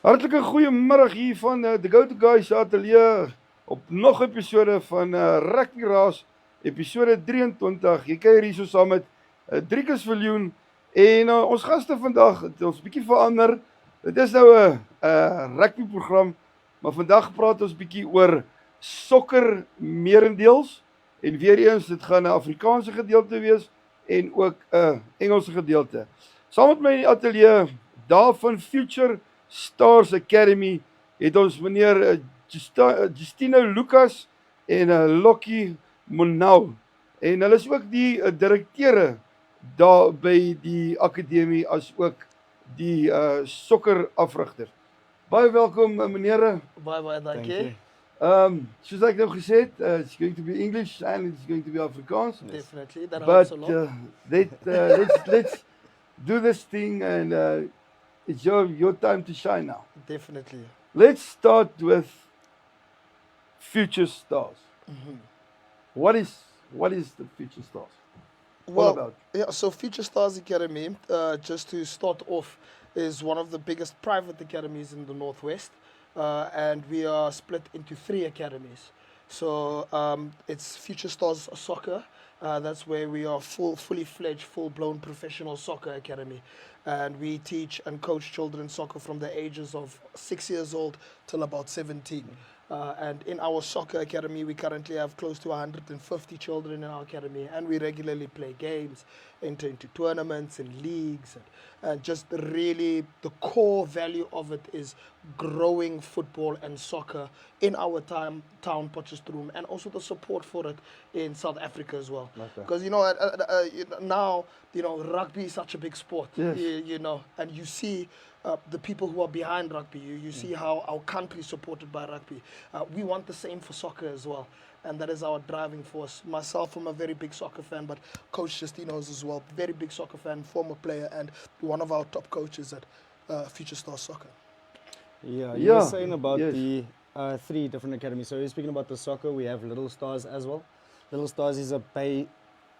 Hartlike goeiemiddag hier van The Go-To Guys Atelier op nog 'n episode van Rugby Raas, episode 23. Jy kuier hierso saam met Drikus Viljoen en ons gaste vandag het ons bietjie verander. Dit is nou 'n rugby program, maar vandag praat ons bietjie oor sokker meerendeels en weer eens dit gaan 'n Afrikaanse gedeelte wees en ook 'n Engelse gedeelte. Saam met my in die ateljee daar van Future Stars Academy het ons meneer Justino Lucas en Lockey Monau. En hulle is ook die direkteure daar by die akademie as ook die sokker afrigters. Baie welkom menere. Baie dankie. Soos ek nou gesê het, it's going to be English and it's going to be Afrikaans. Definitely, that But helps a lot. let's do this thing and it's your time to shine now. Definitely. Let's start with Future Stars. What is the Future Stars? All about? Yeah, so Future Stars Academy, just to start off, is one of the biggest private academies in the Northwest. And we are split into 3 academies. So it's Future Stars Soccer. That's where we are fully fledged, full-blown professional soccer academy. And we teach and coach children soccer from the ages of 6 years old till about 17. And in our soccer academy, we currently have close to 150 children in our academy, and we regularly play games, enter into tournaments and leagues, and just really the core value of it is growing football and soccer in our town, Potchefstroom, and also the support for it in South Africa as well. Because now rugby is such a big sport. Yes. And you see the people who are behind rugby. You see how our country is supported by rugby. We want the same for soccer as well. And that is our driving force. Myself, I'm a very big soccer fan, but Coach Justino's as well. Very big soccer fan, former player, and one of our top coaches at Future Stars Soccer. Yeah, you were saying about the 3 different academies. So you're speaking about the soccer, we have Little Stars as well. Little Stars is a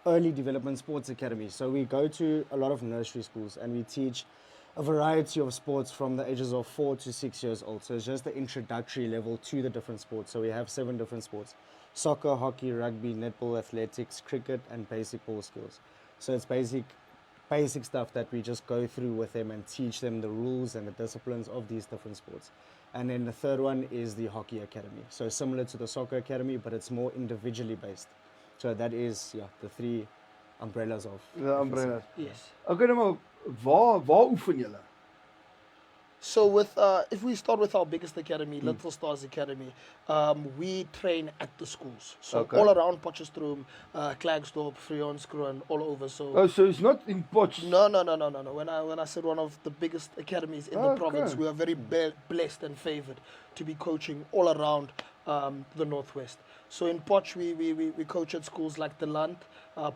early development sports academy. So we go to a lot of nursery schools and we teach a variety of sports from the ages of 4 to 6 years old. So it's just the introductory level to the different sports. So we have 7 different sports: soccer, hockey, rugby, netball, athletics, cricket, and basic ball skills. So it's basic stuff that we just go through with them and teach them the rules and the disciplines of these different sports. And then the third one is the hockey academy. So similar to the soccer academy, but it's more individually based. So that is the 3 umbrellas of The umbrellas. Yes. Okay, nou maar waar oefen julle? So if we start with our biggest academy, Little Stars Academy, we train at the schools. So Okay. all around Potchefstroom, Klerksdorp, Vrionskroon, all over. So Oh, so it's not in Potch. no. When I said one of the biggest academies in the Okay. province, we are very blessed and favored to be coaching all around the Northwest. So in Potch, we coach at schools like the Land,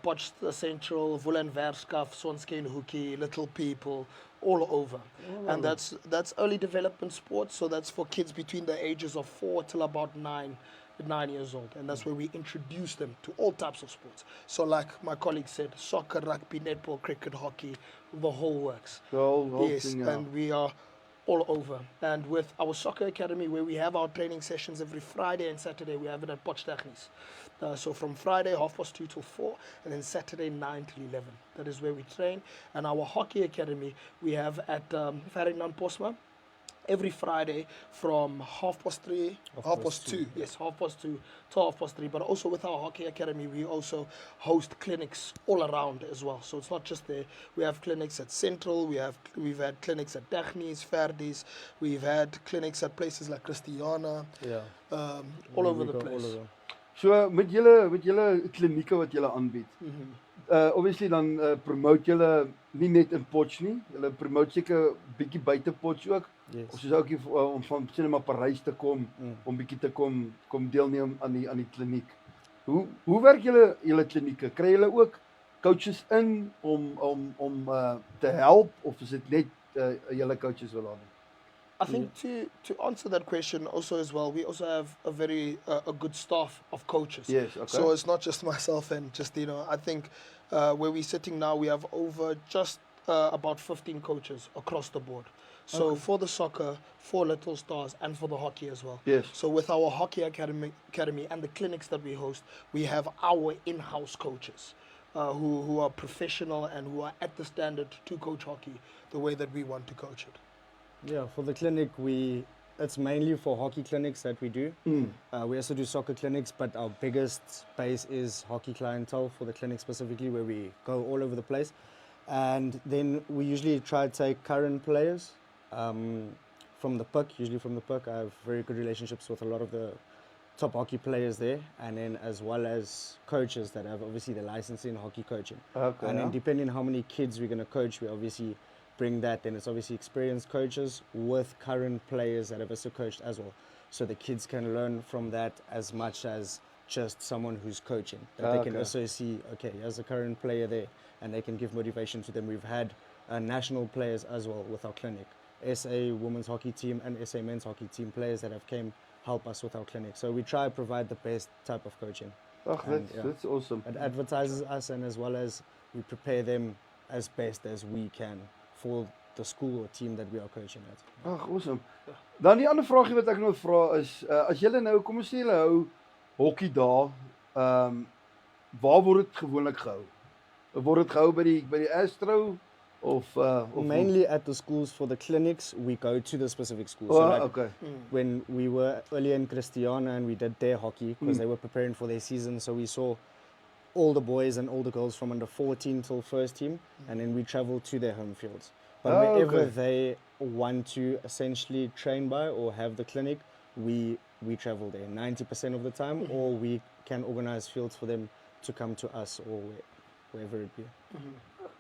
Potch Central, Woelenwerskaf, Sonskeen Hoekie, Little People, all over. And that's early development sports, so that's for kids between the ages of 4 till about 9 years old. And that's where we introduce them to all types of sports. So like my colleague said, soccer, rugby, netball, cricket, hockey, the whole works. The whole Yes, thing, and we are all over. And with our soccer academy, where we have our training sessions every Friday and Saturday, we have it at Potch Technies. So from Friday 2:30 till 4, and then Saturday 9 till 11. That is where we train. And our hockey academy we have at Ferdinand Posma every Friday from 2:30, 2:30 to 2:30. But also with our hockey academy, we also host clinics all around as well. So it's not just there. We have clinics at Central. We've had clinics at Technies, Verdis. We've had clinics at places like Christiana. All over the place. So met julle klinieke wat julle aanbied. Obviously dan promote julle nie net in Potch nie. Julle promote seker bietjie buite Potch ook. Yes. Of soos ook om van sinema Parys te kom om bietjie te kom deelneem aan die kliniek. Hoe werk julle klinieke? Kry julle ook coaches in om te help of is dit net julle coaches wil aan? I think to answer that question also as well, we also have a very a good staff of coaches. Yes, okay. So it's not just myself and Justino. I think where we're sitting now, we have over just about 15 coaches across the board. So for the soccer, for Little Stars, and for the hockey as well. Yes. So with our hockey academy and the clinics that we host, we have our in-house coaches who are professional and who are at the standard to coach hockey the way that we want to coach it. Yeah, for the clinic, it's mainly for hockey clinics that we do. We also do soccer clinics, but our biggest base is hockey clientele for the clinic specifically, where we go all over the place. And then we usually try to take current players from the PUC, usually from the PUC. I have very good relationships with a lot of the top hockey players there, and then as well as coaches that have obviously the license in hockey coaching. Okay, and then yeah. depending on how many kids we're going to coach, we obviously bring that. Then it's obviously experienced coaches with current players that have also coached as well. So the kids can learn from that as much as just someone who's coaching. That they can also see, okay, here's a current player there, and they can give motivation to them. We've had national players as well with our clinic. SA women's hockey team and SA men's hockey team players that have came help us with our clinic. So we try to provide the best type of coaching. That's awesome. It advertises us, and as well as we prepare them as best as we can for the school or team that we are coaching at. Awesome. Dan die ander vraagie wat ek nou vra is, as julle nou, kom ons sê julle hou hockey dae, waar word dit gewoonlik gehou? Word dit gehou by die Astro of mainly at the schools? For the clinics, we go to the specific schools. When we were earlier in Christiana and we did their hockey, because they were preparing for their season, so we saw all the boys and all the girls from under 14 till first team, and then we traveled to their home fields. But wherever they want to essentially train by or have the clinic, we travel there 90% of the time, or we can organize fields for them to come to us or wherever it be.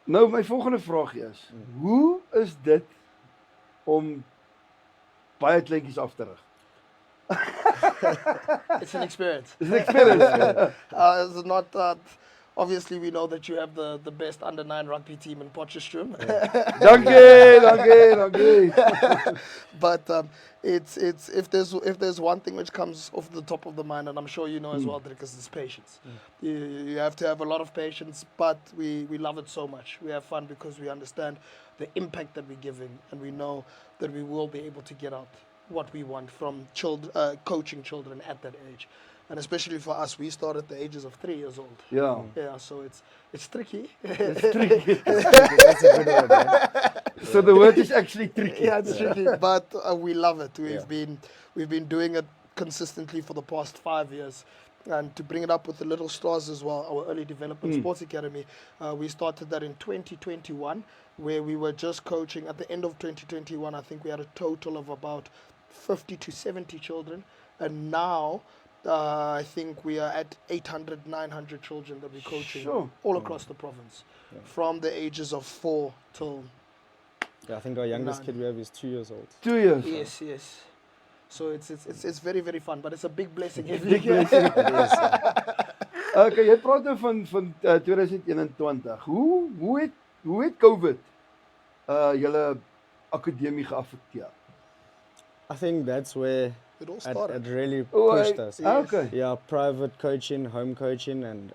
Nou my volgende vraagie is, hoe is dit om baie kleintjies af te rig? It's an experience. It's an experience. It's not obviously we know that you have the best under-9 rugby team in Potchefstroom. Dankie. But it's if there's one thing which comes off the top of the mind, and I'm sure you know as well, Drikus, is patience. You have to have a lot of patience, but we love it so much. We have fun because we understand the impact that we're giving, and we know that we will be able to get out what we want from coaching children at that age. And especially for us, we start at the ages of 3 years old. Yeah. Yeah, so it's tricky. It's tricky. That's a good word, man. So the word is actually tricky. Yeah, it's tricky, but we love it. We've been doing it consistently for the past 5 years. And to bring it up with the Little Stars as well, our early development sports academy, we started that in 2021, where we were just coaching. At the end of 2021, I think we had a total of about 50 to 70 children. And now, I think we are at 800, 900 children that we're coaching all across the province, from the ages of 4 till... Yeah, I think our youngest kid we have is 2 years old. 2 years? Yes. So it's very, very fun, but it's a big blessing. Big blessing. Okay, jy praat nou van 2021. Hoe het COVID julle akademie geaffekteer? I think that's where it all started. It really pushed us. Okay. Yeah, private coaching, home coaching, and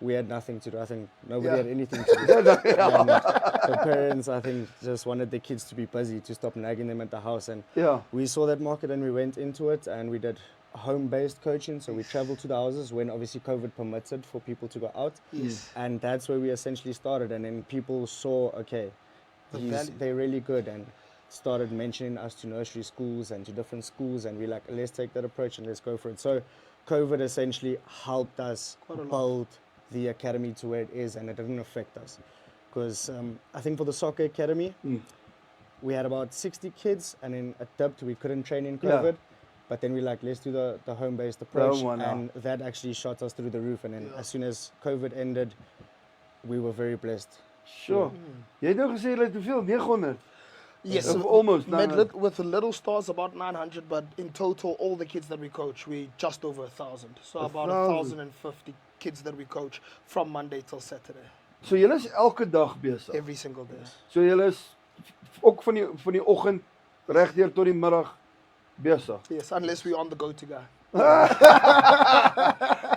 we had nothing to do. I think nobody had anything to do. And the parents, I think, just wanted the kids to be busy, to stop nagging them at the house. And we saw that market and we went into it, and we did home-based coaching. So we traveled to the houses when obviously COVID permitted for people to go out. Yes. And that's where we essentially started. And then people saw, okay, they're really good, and started mentioning us to nursery schools and to different schools, and we're like, let's take that approach and let's go for it. So COVID essentially helped us build the academy to where it is, and it didn't affect us. Because I think for the soccer academy, we had about 60 kids, and then at dipped, we couldn't train in COVID. But then we're like, let's do the home-based approach, and that actually shot us through the roof. And then as soon as COVID ended, we were very blessed. Sure. Jy het nou gesê jy het hoeveel? 900? Yes, almost. With the Little Stars, about 900, but in total, all the kids that we coach, we just over 1,000. So about 1,050 kids that we coach from Monday till Saturday. So julle is elke dag besig? Every single day. So julle is ook van die oggend regdeur tot die middag besig? Yes, unless we're on the go-to guy.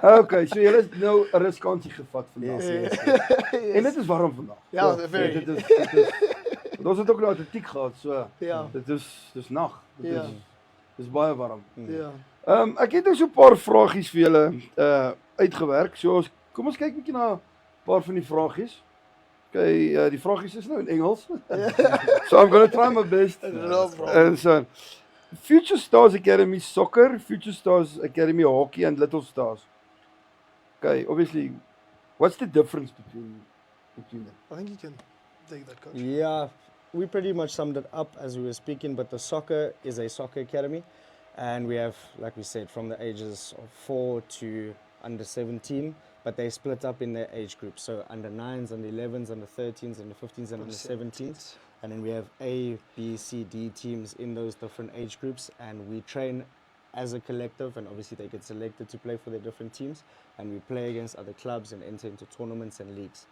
Okay, so julle is nou 'n ruskansie gevat vandag. Yes. En dit is warm vandag. Ja, very. Dit Ons het ook nou atletiek gehad, so Ja. dis nag. Ja. Dis baie warm. Ja. Ek het nou so 'n paar vragies vir julle uitgewerk. So kom ons kyk 'n bietjie na 'n paar van die vragies. Okay, die vragies is nou in Engels. So I'm going to try my best. No problem. And so Future Stars Academy soccer, Future Stars Academy hockey and Little Stars. Okay, obviously what's the difference between them? I think you can take that, coach. Yeah, we pretty much summed it up as we were speaking, but the soccer is a soccer academy, and we have, like we said, from the ages of 4 to under 17, but they split up in their age groups. So under 9s, under 11s, under 13s, under 15s, and under 17s. And then we have A, B, C, D teams in those different age groups, and we train as a collective, and obviously they get selected to play for their different teams, and we play against other clubs and enter into tournaments and leagues.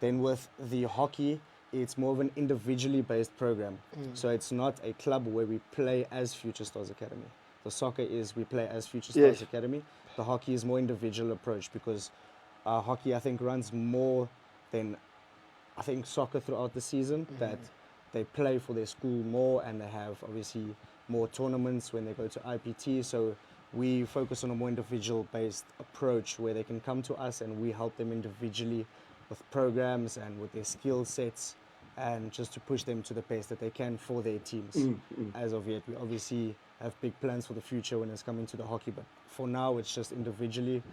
Then with the hockey, it's more of an individually based program. So it's not a club where we play as Future Stars Academy. The soccer is we play as Future Stars Academy. The hockey is more individual approach, because hockey, I think, runs more than, I think, soccer throughout the season, that they play for their school more, and they have obviously more tournaments when they go to IPT. So we focus on a more individual based approach where they can come to us and we help them individually with programs and with their skill sets, and just to push them to the best that they can for their teams. As of yet, we obviously have big plans for the future when it's coming to the hockey, but for now it's just individually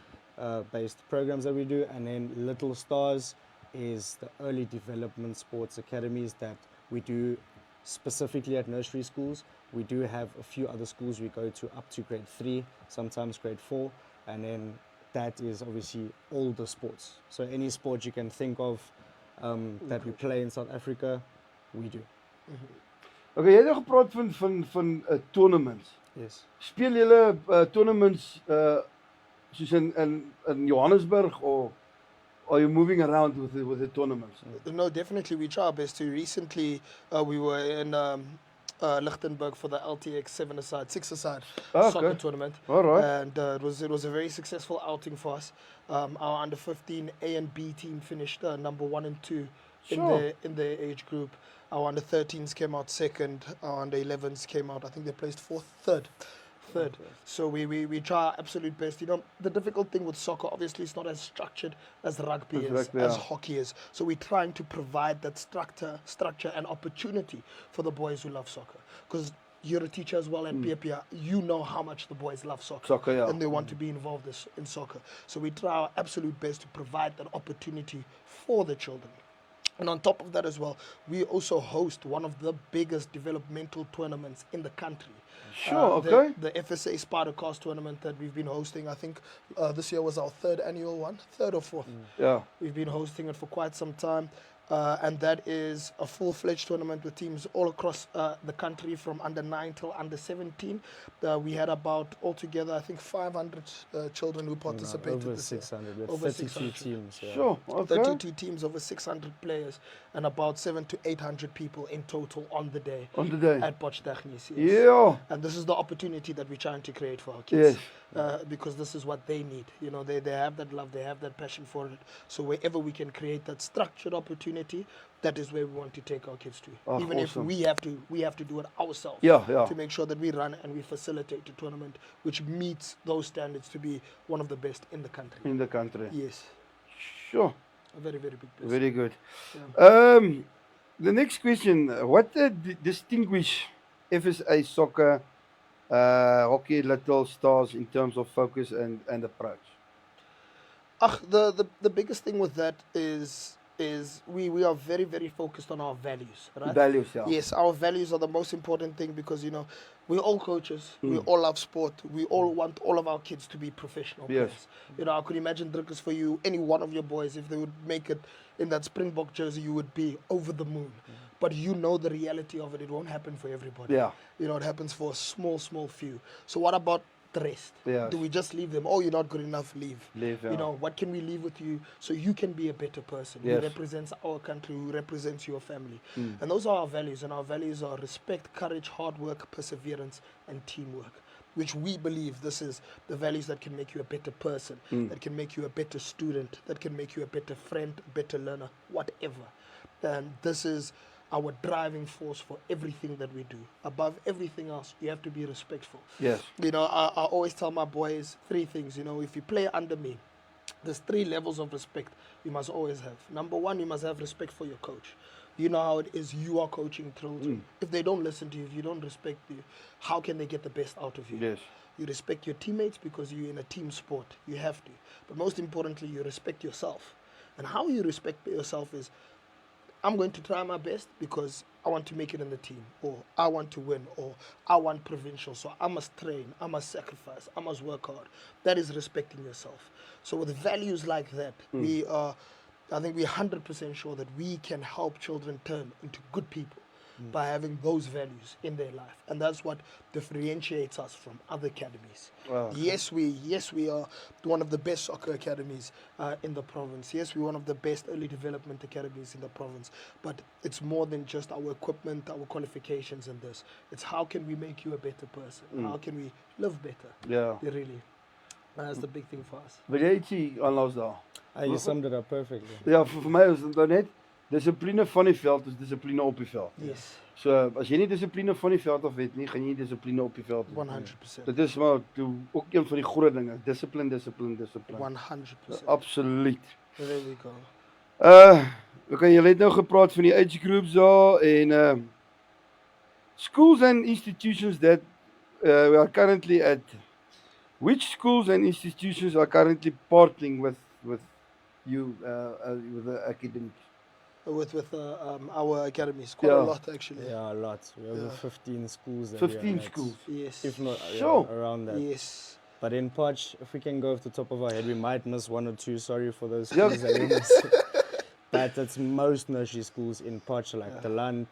based programs that we do. And then Little Stars is the early development sports academies that we do specifically at nursery schools. We do have a few other schools we go to up to grade 3, sometimes grade 4, and then that is obviously all the sports. So any sport you can think of that we play in South Africa, we do. Okay, jy het nou gepraat van tournaments. Yes. Speel julle tournaments soos in Johannesburg, or are you moving around with the tournaments? No, definitely we try our best to. Recently, we were in Lichtenburg for the LTX 6-a-side soccer tournament. All right. And it was a very successful outing for us. Our under 15 A and B team finished number 1 and 2 in their age group. Our under 13s came out second. Our under 11s came out, I think they placed third. So we try our absolute best. You know, the difficult thing with soccer, obviously, it's not as structured as rugby is, as hockey is. So we're trying to provide that structure and opportunity for the boys who love soccer. Because you're a teacher as well at PPR. You know how much the boys love soccer, and they want to be involved in soccer. So we try our absolute best to provide that opportunity for the children. And on top of that as well, we also host one of the biggest developmental tournaments in the country. The FSA Spider-Cast tournament that we've been hosting, I think this year was our third annual one, third or fourth. We've been hosting it for quite some time. And that is a full-fledged tournament with teams all across the country from under 9 till under 17. We had about altogether, I think, 500 children who participated. Over 600, over 32 teams. Yeah. Sure, okay. 32 teams, over 600 players, and about 700 to 800 people in total on the day. At Potchefstroom. Yeah. And this is the opportunity that we're trying to create for our kids. Because this is what they need. You know, they have that love, they have that passion for it. So wherever we can create that structured opportunity, that is where we want to take our kids to. Even awesome. if we have to do it ourselves. To make sure that we run and we facilitate a tournament which meets those standards to be one of the best in the country. Yes. Sure. A very, very big place. Very good. Yeah. The next question, what distinguish FSA soccer, hockey, Little Stars in terms of focus and approach? The biggest thing with that is we are very, very focused on our values, right? Values, yeah. Yes, our values are the most important thing, because, you know, we're all coaches, we all love sport, we all want all of our kids to be professional players. You know, I could imagine, Drikus, for you, any one of your boys, if they would make it in that Springbok jersey, you would be over the moon. But you know the reality of it, it won't happen for everybody. You know, it happens for a small few. So what about the rest? Do we just leave them? Oh, you're not good enough, leave. You know, what can we leave with you so you can be a better person who represents our country, who represents your family? And those are our values, and our values are respect, courage, hard work, perseverance, and teamwork, which we believe this is the values that can make you a better person, that can make you a better student, that can make you a better friend, better learner, whatever. And this is our driving force for everything that we do. Above everything else, you have to be respectful. Yes. You know, I always tell my boys 3 things. You know, if you play under me, there's 3 levels of respect you must always have. Number 1, you must have respect for your coach. You know how it is, you are coaching children. If they don't listen to you, if you don't respect you, how can they get the best out of you? Yes. You respect your teammates because you're in a team sport. You have to. But most importantly, you respect yourself. And how you respect yourself is, I'm going to try my best because I want to make it in the team, or I want to win, or I want provincial, so I must train, I must sacrifice, I must work hard. That is respecting yourself. So with values like that, I think we're 100% sure that we can help children turn into good people by having those values in their life. And that's what differentiates us from other academies. Wow. Yes, we are one of the best soccer academies in the province. Yes, we're one of the best early development academies in the province. But it's more than just our equipment, our qualifications and this. It's how can we make you a better person? How can we live better? Ja. Really. That's the big thing for us. Wil jy ietsie aanlaas daar? You summed it up perfectly. Ja, vir my is dit nou net dissipline van die veld is dissipline op die veld. Yes, So as jy nie dissipline van die veld af het nie, gaan jy nie dissipline op die veld hê. 100%. Dit is maar ook een van die groot dinge, dissipline. 100%. Absoluut. There we go. Okay, jy het nou gepraat van die age groups daar en schools and institutions that we are currently at. Which schools and institutions are currently partnering with you with the academics? With our academies, quite a lot actually. Yeah, a lot. We have over 15 schools. That 15 we are at. schools. Yes. If not, Sure. around that. Yes. But in Potch, if we can go off the top of our head, we might miss 1 or 2. Sorry for those Yep. schools that we miss. But it's most nursery schools in Potch, like the Land,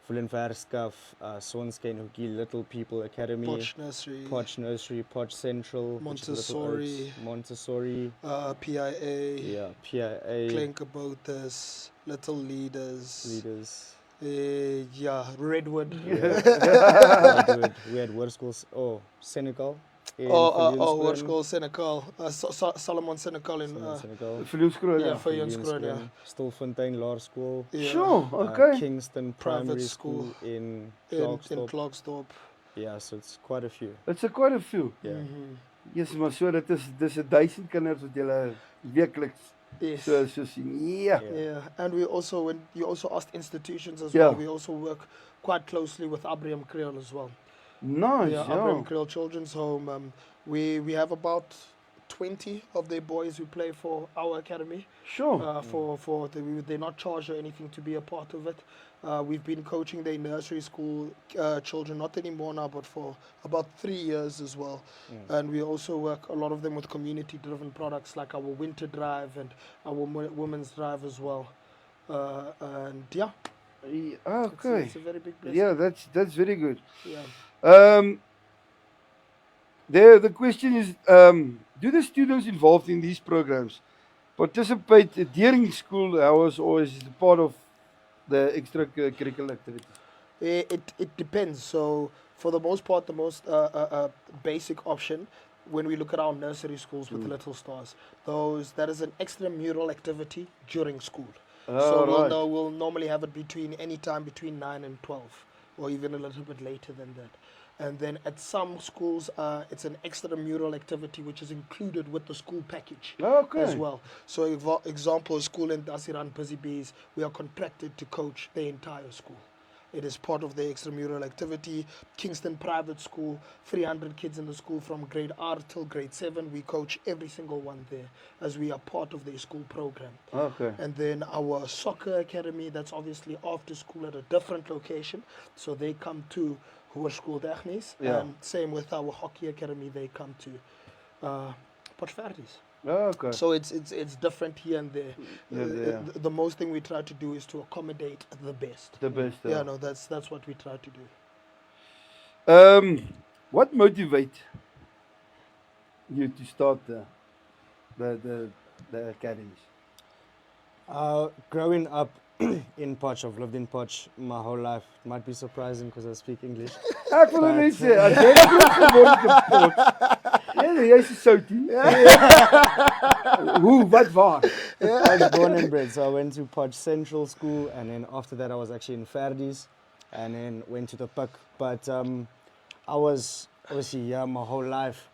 Vullenverskaf, Sonskyn Hoekie, Little People Academy, Potch Nursery, Potch Nursery, Potch Central, which is Little Montessori, Oaks, Montessori, PIA, yeah, PIA, Klenkerbotas, Little Leaders, yeah, Redwood. Redwood. We had word schools, Senegal. Word school Senegal, Solomon Senegal in Senegal. Viljoenskroon. yeah, Viljoenskroon, yeah. Stilfontein Law School. Yeah. Sure, okay. Kingston Private Primary school School in in Klerksdorp. Klerksdorp. Yeah, so it's quite a few. It's quite a few. Yeah. Yes, maar so dis 1000 kinders wat jy weekliks Yes. so sien. Ja. Yeah, and we also, when you also asked institutions as Yeah. well, we also work quite closely with Abraham Creole as well. Nice. Yeah, Ja. Abraham Creole Children's Home. We have about 20 of their boys who play for our academy. Sure. They're not charged or anything to be a part of it. We've been coaching their nursery school children, not anymore now, but for about 3 years as well. And we also work a lot of them with community-driven products like our winter drive and our women's drive as well. And yeah, Okay. it's a very big blessing. Yeah, that's very good. Yeah. The question is, do the students involved in these programs participate during school hours or is it part of the extracurricular activities? It depends. So for the most part, the most basic option when we look at our nursery schools with Little Stars, that is an extramural activity during school. So we'll normally have it any time between 9 and 12 or even a little bit later than that. And then at some schools, it's an extramural activity which is included with the school package as well. So example, a school in Dasiran Busy Bees, we are contracted to coach the entire school. It is part of the extramural activity. Kingston Private School, 300 kids in the school from grade R till grade 7. We coach every single one there as we are part of their school program. Okay. And then our soccer academy, that's obviously after school at a different location. So they come to Hoërskool Technies. Yeah. And same with our hockey academy, they come to Potverdies. Okay. So it's different here and there. Yeah. The most thing we try to do is to accommodate the best. The best. Yeah, no, that's what we try to do. What motivates you to start the academies? Growing up in Potch, I've lived in Potch my whole life. It might be surprising because I speak English. Ek wil net sê, as jy dit geword het, Jy's 'n soutie. Hoe, wat, waar? I was born and bred, so I went to Podge Central School, and then after that I was actually in Verdi's, and then went to the Puck. But I was obviously here my whole life,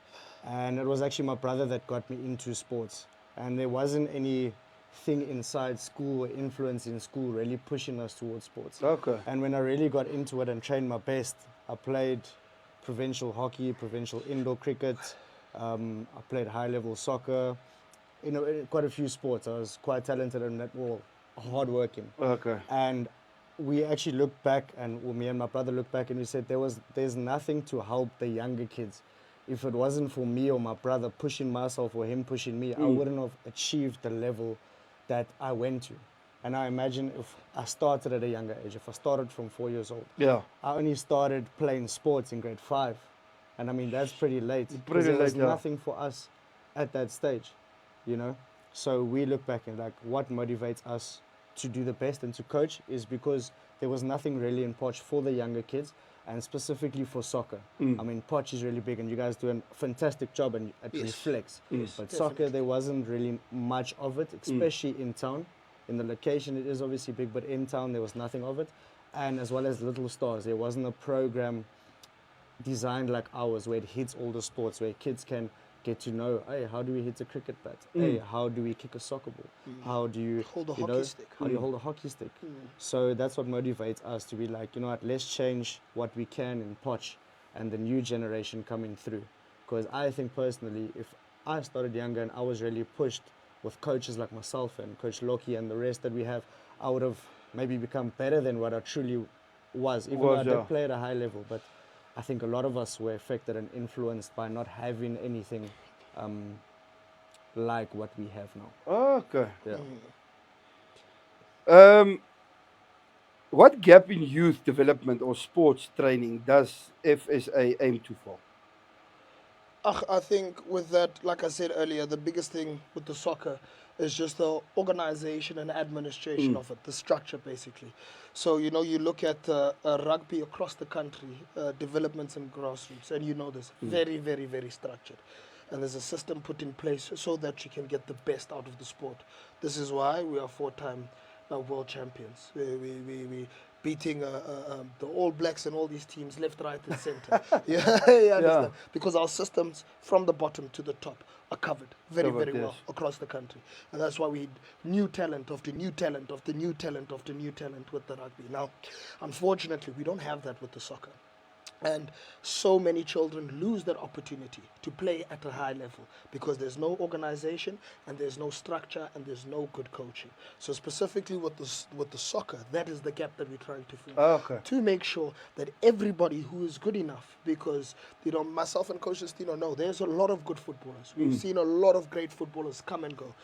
and it was actually my brother that got me into sports. And there wasn't anything inside school or influence in school really pushing us towards sports. Okay. And when I really got into it and trained my best, I played provincial hockey, provincial indoor cricket, I played high-level soccer, quite a few sports. I was quite talented in that, all hard-working. Okay. And we actually looked back, and me and my brother looked back, and we said there's nothing to help the younger kids. If it wasn't for me or my brother pushing myself or him pushing me, I wouldn't have achieved the level that I went to. And I imagine if I started at a younger age, if I started from 4 years old, Yeah. I only started playing sports in grade 5. And I mean, that's pretty late. 'Cause Pretty there was late, yeah. nothing for us at that stage, So we look back and like, what motivates us to do the best and to coach is because there was nothing really in Potch for the younger kids, and specifically for soccer. I mean, Potch is really big, and you guys do a fantastic job, and it reflects. But soccer, there wasn't really much of it, especially in town. In the location, it is obviously big, but in town, there was nothing of it. And as well as Little Stars, there wasn't a program designed like ours where it hits all the sports, where kids can get to know, hey, how do we hit a cricket bat? Hey, how do we kick a soccer ball? How do you Hold a hockey stick. How do you hold a hockey stick? So that's what motivates us to be like, you know what, let's change what we can in Potch and the new generation coming through. Because I think personally, if I started younger and I was really pushed with coaches like myself and Coach Lockey and the rest that we have, I would have maybe become better than what I truly was, even though I did play at a high level. But I think a lot of us were affected and influenced by not having anything like what we have now. Okay. Yeah. What gap in youth development or sports training does FSA aim to fill? I think with that, like I said earlier, the biggest thing with the soccer is just the organization and administration of it, the structure basically. So, you look at rugby across the country, developments and grassroots, and this, very, very, very structured. And there's a system put in place so that you can get the best out of the sport. This is why we are 4-time world champions. We beating the All Blacks and all these teams left, right, and center. You understand? Because our systems from the bottom to the top are covered very, very well across the country. And that's why we new talent after new talent after new talent after new talent with the rugby. Now, unfortunately, we don't have that with the soccer. And so many children lose that opportunity to play at a high level because there's no organization and there's no structure and there's no good coaching. So specifically with the soccer, that is the gap that we're trying to fill. To make sure that everybody who is good enough, because myself and Coach Justino know there's a lot of good footballers. We've seen a lot of great footballers come and go.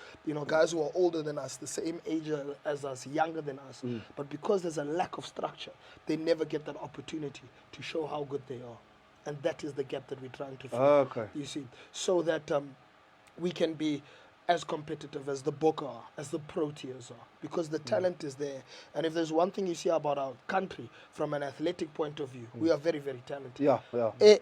Guys who are older than us, the same age as us, younger than us. But because there's a lack of structure, they never get that opportunity to show how good they are. And that is the gap that we're trying to fill. You see, so that we can be as competitive as the Bokke are, as the Proteas are, because the talent is there. And if there's one thing you see about our country from an athletic point of view, we are very, very talented.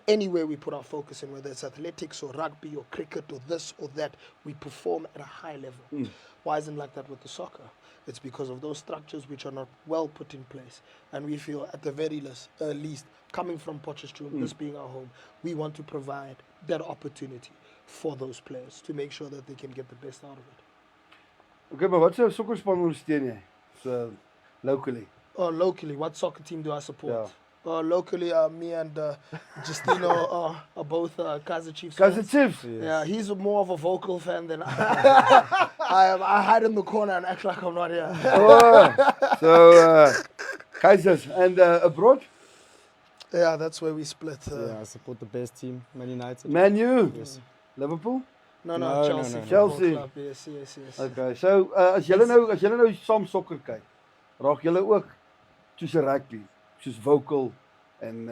Anywhere we put our focus in, whether it's athletics or rugby or cricket or this or that, we perform at a high level. Why isn't it like that with the soccer? It's because of those structures which are not well put in place. And we feel at the very least, coming from Potchefstroom, this being our home, we want to provide that opportunity for those players to make sure that they can get the best out of it. Okay, but what's a soccer span ondersteun jy? So locally. Locally, what soccer team do I support? Locally, me and Justino are both Kaizer Chiefs fans. Kaizer Chiefs? Yes. Yeah, he's more of a vocal fan than I am. I hide in the corner and act like I'm not here. So, Kaizers. And abroad? Yeah, that's where we split. I support the best team, Man United. Man U? Yes. Liverpool? No, Chelsea. No. Chelsea. Club. Yes. Okay, so as julle nou saam sokker kyk, raak julle ook soos 'n rugby, soos vocal and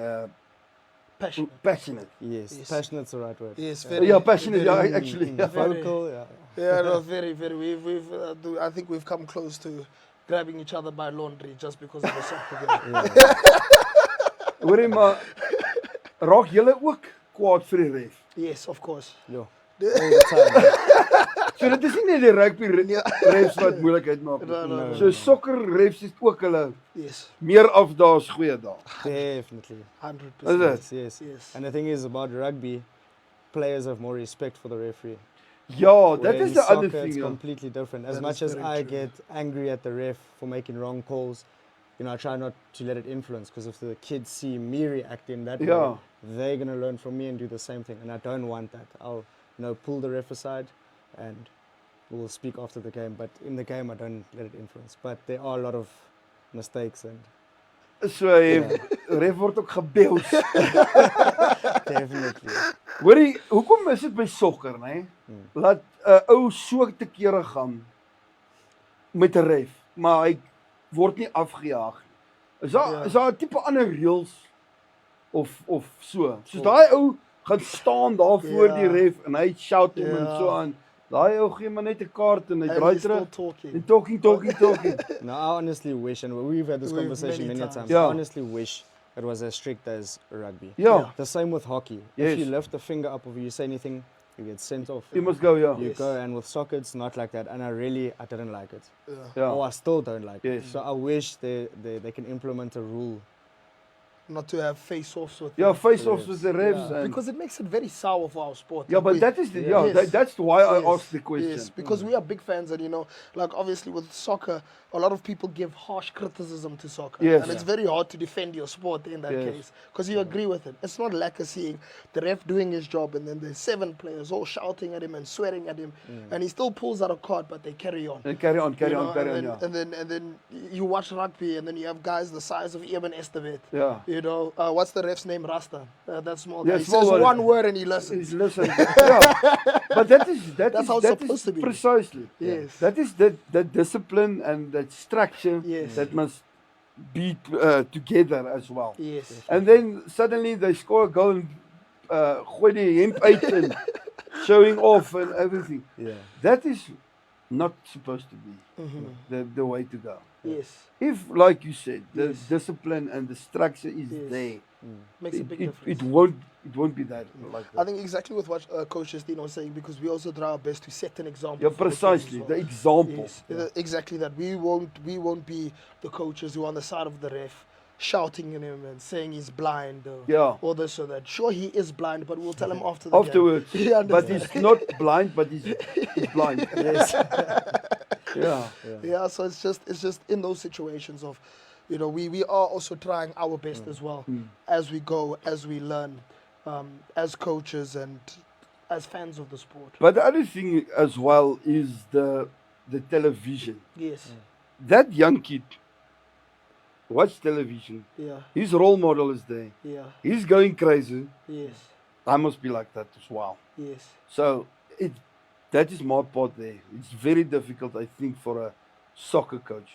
passionate. Yes, passionate's the right word. Yes, very. Yeah, passionate. Very, Actually. Vocal, Yeah, no, very, very. We've I think we've come close to grabbing each other by laundry just because of the soccer game. Hoorie maar raak julle ook kwaad vir die ref? Yes, of course. Yo, all the time. So dit is nie net die rugby refs wat moeilikheid maak nie. No. So sokker refs is ook hulle Yes, meer afdae as goeie dae. Definitely. 100%. Is dit? Yes. And the thing is about rugby, players have more respect for the referee. Ja, that Where is in the other soccer, thing. it's Ja. completely different. As That much is as very I true. get angry at the ref for making wrong calls, you know, I try not to let it influence, because if the kids see me reacting that Yeah. way, they're going to learn from me and do the same thing. And I don't want that. I'll, pull the ref aside and we'll speak after the game. But in the game, I don't let it influence. But there are a lot of mistakes and So ref word ook gebeels. definitely. Hoorie, hoekom is dit by sokker, nê? Laat 'n ou so te kere gaan met 'n ref, maar hy word nie afgejaag nie. Is daar 'n tipe ander reëls of so? Soos daai ou gaan staan daar voor die ref en hy shout hom en so aan. Daai ou gee maar net 'n kaart en hy And draai he's still terug. talking. En talking. No, I honestly wish, and we've had this We've conversation many many times. times. Yeah. I honestly wish it was as strict as rugby. Ja, The same with hockey. Yes. If you lift a finger up or you say anything, you get sent off. you must go, ja. You Yes. go, and with soccer it's not like that. And I didn't like it. Yeah. Or Ja. I still don't like it. Yes. So I wish they can implement a rule. Not to have face-offs with Ja, them. face-offs with the refs Yeah. and Because it makes it very sour for our sport. ja, Like but we- that is the Yes. that's why I Yes, asked the question. Yes, because we are big fans, and like obviously with soccer, a lot of people give harsh criticism to soccer, Yes. and it's very hard to defend your sport in that Yes. case because you agree with it. It's not like seeing the ref doing his job, and then there's 7 players all shouting at him and swearing at him, and he still pulls out a card, but they carry on. And carry on, You know, ja. and then you watch rugby, and then you have guys the size of Eben Estevet. Ja. You know, what's the ref's name? Rasta. That small Yeah, guy. He small says one. one word and he listens. Is listen. Yeah. But that is That's how it's supposed to be. Precisely. Yes. That is that discipline and that structure Yes. that must be together as well. Yes. And then suddenly they score a goal and gooi die hemp uit and showing off and everything. Yeah. That is not supposed to be the way to go. Yes. If, like you said, the Yes. discipline and the structure is Yes. there, Makes a big it difference. won't be that like I that. think exactly with what Coach Justino was saying, because we also try our best to set an example. Yeah, for the kids precisely. as The well. example. Yes, exactly that. We won't be the coaches who are on the side of the ref shouting at him and saying he's blind or this or that. Sure, he is blind, but we'll tell him after the Afterwards. game. Yeah, But he's not blind, but he's blind. Yes. Yeah. Yeah, so it's just in those situations of, we are also trying our best as well as we go, as we learn, as coaches and as fans of the sport. But the other thing as well is the television. Yes. That young kid watch television. Yeah. His role model is there. Yeah. He's going crazy. Yes. I must be like that as well. Yes. So that is my part there. It's very difficult, I think, for a soccer coach.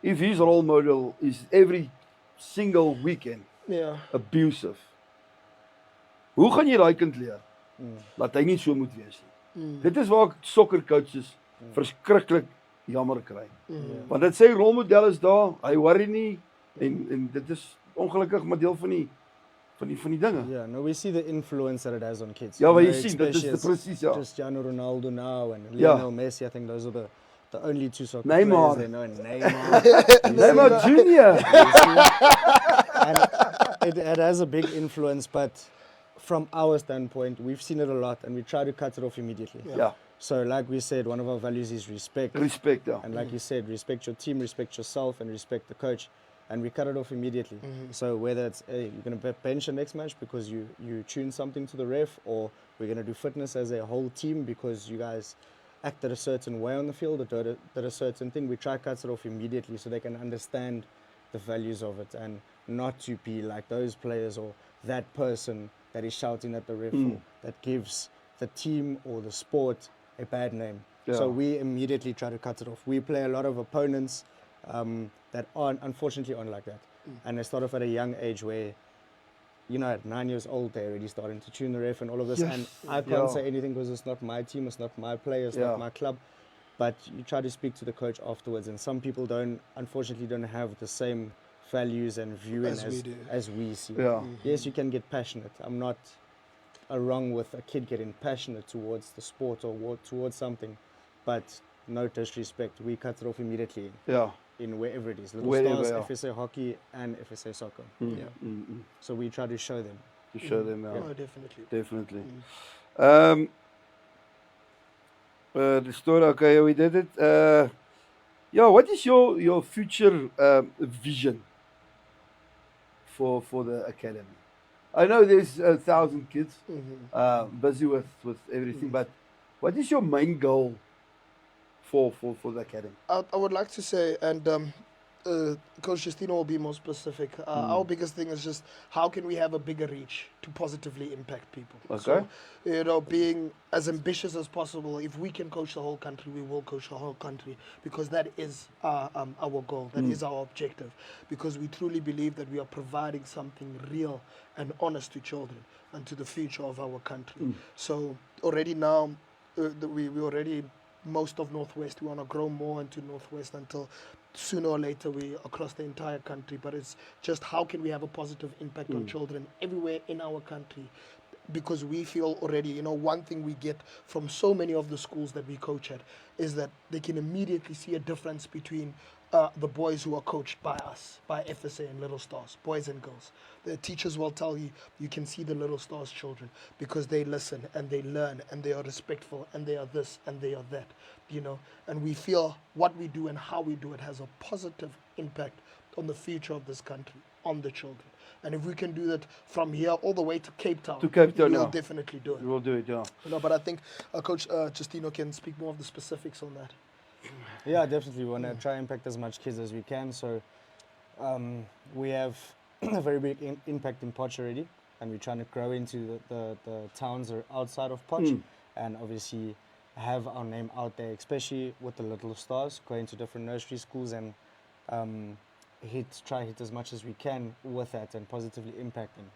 If his role model is every single weekend Yeah. abusive, hoe gaan jy daai kind leer dat hy nie so moet wees nie? Dit is waar soccer coaches verskriklik jammer kry. Want dit sê rolmodel is daar, hy worry nie en dit is ongelukkig maar deel van die dinge. Yeah, no, we see the influence that it has on kids. Ja, You maar know, jy sien, dit is especially presies ja. Cristiano Ronaldo now and Yeah. Lionel Messi. I think those are the only two soccer Neymar. players they know. Neymar. Nee maar Junior. And it has a big influence, but from our standpoint, we've seen it a lot and we try to cut it off immediately. Ja, So like we said, one of our values is respect. respect ja. And like you said, respect your team, respect yourself, and respect the coach. And we cut it off immediately. So whether it's you're going to bench the next match because you tune something to the ref, or we're going to do fitness as a whole team because you guys acted a certain way on the field or did a certain thing, we try to cut it off immediately so they can understand the values of it and not to be like those players or that person that is shouting at the ref or that gives the team or the sport a bad name. Yeah. So we immediately try to cut it off. We play a lot of opponents that unfortunately aren't like that. And they start off at a young age where, at 9 years old, they're already starting to tune the ref and all of this. Yes. And I can't Yeah. say anything because it's not my team, it's not my player, it's Yeah. not my club. But you try to speak to the coach afterwards. And some people unfortunately don't have the same values and viewing As we do. as we see. Ja. Yes, you can get passionate. I'm not wrong with a kid getting passionate towards the sport or towards something, but no disrespect, we cut it off immediately. Yeah. In wherever it is, Little Wherever, Stars, yeah. FSA hockey, and FSA soccer. So we try to show them. To show them, yeah. Oh, definitely. Definitely. The story, okay, we did it. Yeah, what is your future vision for the academy? I know there's 1,000 kids busy with everything, but what is your main goal for the academy? I would like to say, and Coach Justino will be more specific. Our biggest thing is just how can we have a bigger reach to positively impact people. Okay. So, being as ambitious as possible. If we can coach the whole country, we will coach the whole country, because that is our goal. That is our objective, because we truly believe that we are providing something real and honest to children and to the future of our country. So already now, we already most of Northwest. We want to grow more into Northwest until sooner or later we across the entire country. But it's just how can we have a positive impact on children everywhere in our country, because we feel already, one thing we get from so many of the schools that we coach at is that they can immediately see a difference between the boys who are coached by us, by FSA and Little Stars, boys and girls. The teachers will tell you, you can see the Little Stars children because they listen and they learn and they are respectful and they are this and they are that, and we feel what we do and how we do it has a positive impact on the future of this country, on the children. And if we can do that from here all the way to Cape Town, we'll yeah. definitely do it. We'll do it, yeah. But I think Coach Justino can speak more of the specifics on that. Yeah, definitely. We want to try and impact as much kids as we can. So we have a very big impact in Potch already, and we're trying to grow into the towns outside of Potch, and obviously have our name out there, especially with the Little Stars, going to different nursery schools and try hit as much as we can with that and positively impacting.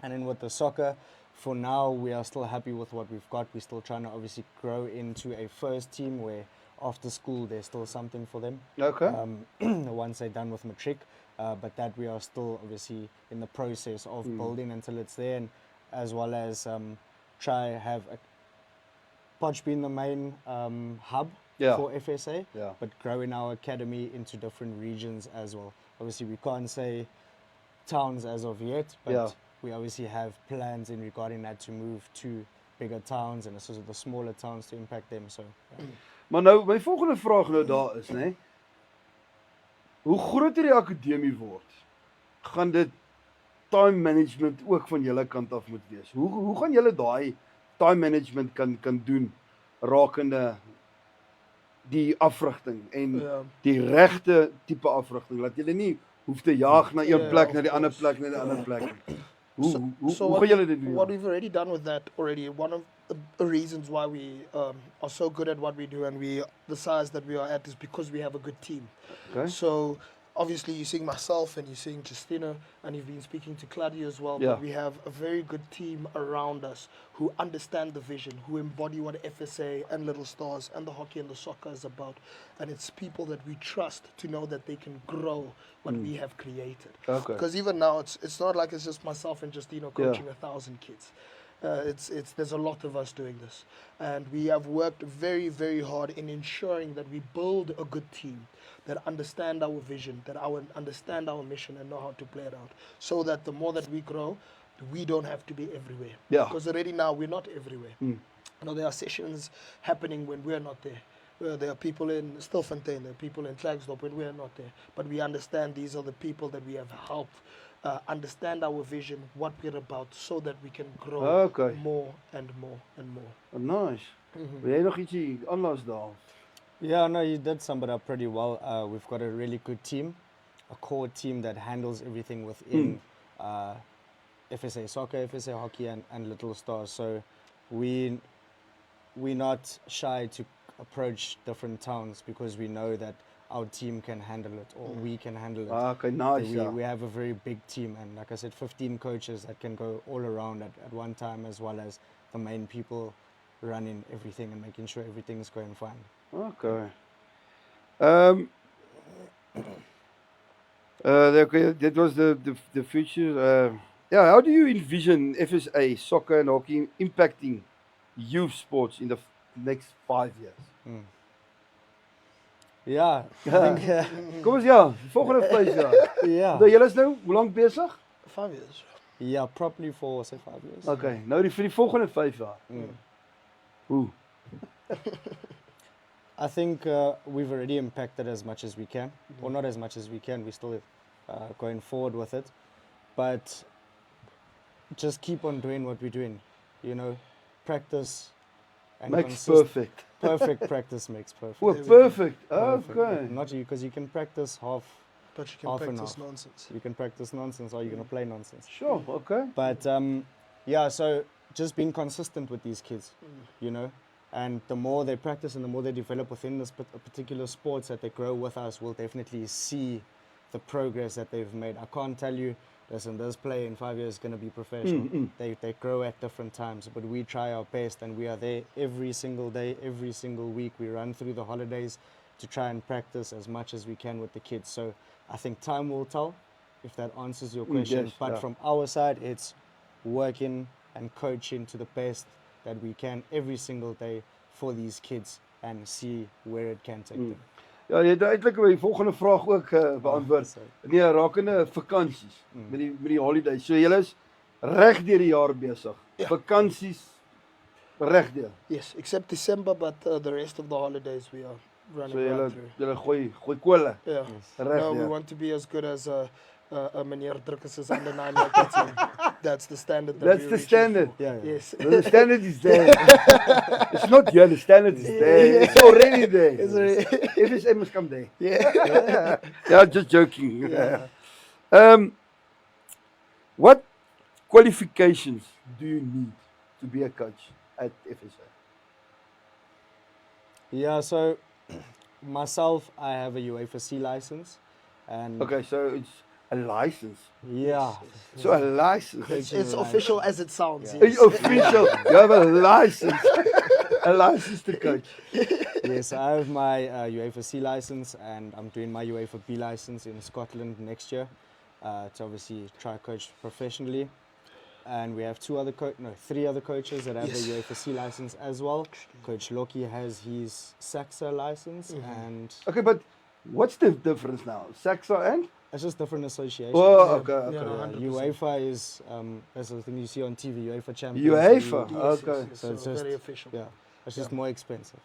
And then with the soccer, for now we are still happy with what we've got. We're still trying to obviously grow into a first team where after school there's still something for them. Okay. Once they're done with matric, but that we are still obviously in the process of building until it's there, and as well as try have Potch being the main hub for FSA, but growing our academy into different regions as well. Obviously we can't say towns as of yet, but we obviously have plans in regarding that to move to bigger towns and also the smaller towns to impact them. So, Maar nou, my volgende vraag nou daar is, né? Hoe groter die akademie word, gaan dit time management ook van julle kant af moet wees. Hoe gaan julle daai time management kan doen rakende die afrigting en die regte tipe afrigting, dat julle nie hoef te jaag na een plek na die ander plek na die ander plek nie. Hoe gaan julle dit doen? What we've already done with that already, one of the reasons why we are so good at what we do and we the size that we are at is because we have a good team. Okay. So obviously you're seeing myself and you're seeing Justino and you've been speaking to Claudia as well, but we have a very good team around us who understand the vision, who embody what FSA and Little Stars and the hockey and the soccer is about. And it's people that we trust to know that they can grow what we have created. Okay. Because even now it's not like it's just myself and Justino coaching 1,000 kids. There's a lot of us doing this, and we have worked very, very hard in ensuring that we build a good team that understand our vision, that understand our mission and know how to play it out, so that the more that we grow, we don't have to be everywhere. Yeah. Because already now we're not everywhere. There are sessions happening when we're not there. There are people in Stilfontein, there are people in Klerksdorp when we're not there. But we understand these are the people that we have helped understand our vision, what we're about, so that we can grow more and more and more. Oh, nice. Wil jy nog ietsie aanlas daar? Yeah, no, you did sum it up pretty well. We've got a really good team, a core team that handles everything within FSA soccer, FSA hockey, and Little Stars. So we're not shy to approach different towns because we know that our team can handle it, or we can handle it. Okay, nice. We have a very big team, and like I said, 15 coaches that can go all around at one time, as well as the main people running everything and making sure everything's going fine. Okay. Dit was the future. Yeah, how do you envision FSA, soccer and hockey impacting youth sports in the next 5 years? Ja, ek dink Kom ons ja, volgende 5 jaar. ja. Nou julle is nou hoe lank besig? 5 years. Ja, properly for say 5 years. Okay, nou vir die volgende 5 jaar. Hoe? I think we've already impacted as much as we can, or not as much as we can. We're still going forward with it, but just keep on doing what we're doing. You know, practice and Makes perfect. Perfect practice makes perfect. Oh, perfect. Perfect. Okay. Not you, because you can practice half. But you can Half and practice half. nonsense. You can practice nonsense, or you're gonna play nonsense. Sure, okay. But yeah, so just being consistent with these kids, you know, and the more they practice and the more they develop within this particular sports that they grow with us, we'll definitely see the progress that they've made. I can't tell you, listen, this player in 5 years is going to be professional. They grow at different times, but we try our best and we are there every single day, every single week. We run through the holidays to try and practice as much as we can with the kids. So I think time will tell if that answers your question. Yes, But yeah. from our side, it's working and coaching to the best that we can every single day for these kids and see where it can take them. Ja, jy het eintlik die volgende vraag ook beantwoord. sorry. Nee, rakende vakansies met die holidays. So julle is reg deur die jaar besig. Ja. Vakansies reg deur. Yes, except December, but the rest of the holidays we are running So julle right through. julle gooi kole Yeah. reg No, we deur. want to be as good as meneer Drikus under 9 like that's the standard. That That's we're the reaching standard. for. Yeah, yeah. Yes. The standard is there. It's not here, the standard is there. It's already there. It's already- FSA must come there. Yeah. Yeah, just joking. Yeah. What qualifications do you need to be a coach at FSA? Yeah, so myself, I have a UEFA C license. And Okay, so it's a license. yeah, So a license. It's official as it sounds. Yeah. It's official. You have a license. A license to coach. yes, I have my UEFA C license and I'm doing my UEFA B license in Scotland next year to obviously try coach professionally. And we have three other coaches that have Yes. the UEFA C license as well. Coach Lockey has his SAXA license and Okay, but what's the difference now? Saxa and? it's just different associations. Oh, okay, okay. Yeah, no, Yeah, 100%. UEFA is that's the thing you see on TV, UEFA Champions UEFA. League. Okay. So it's very just- official. Yeah, it's just more expensive.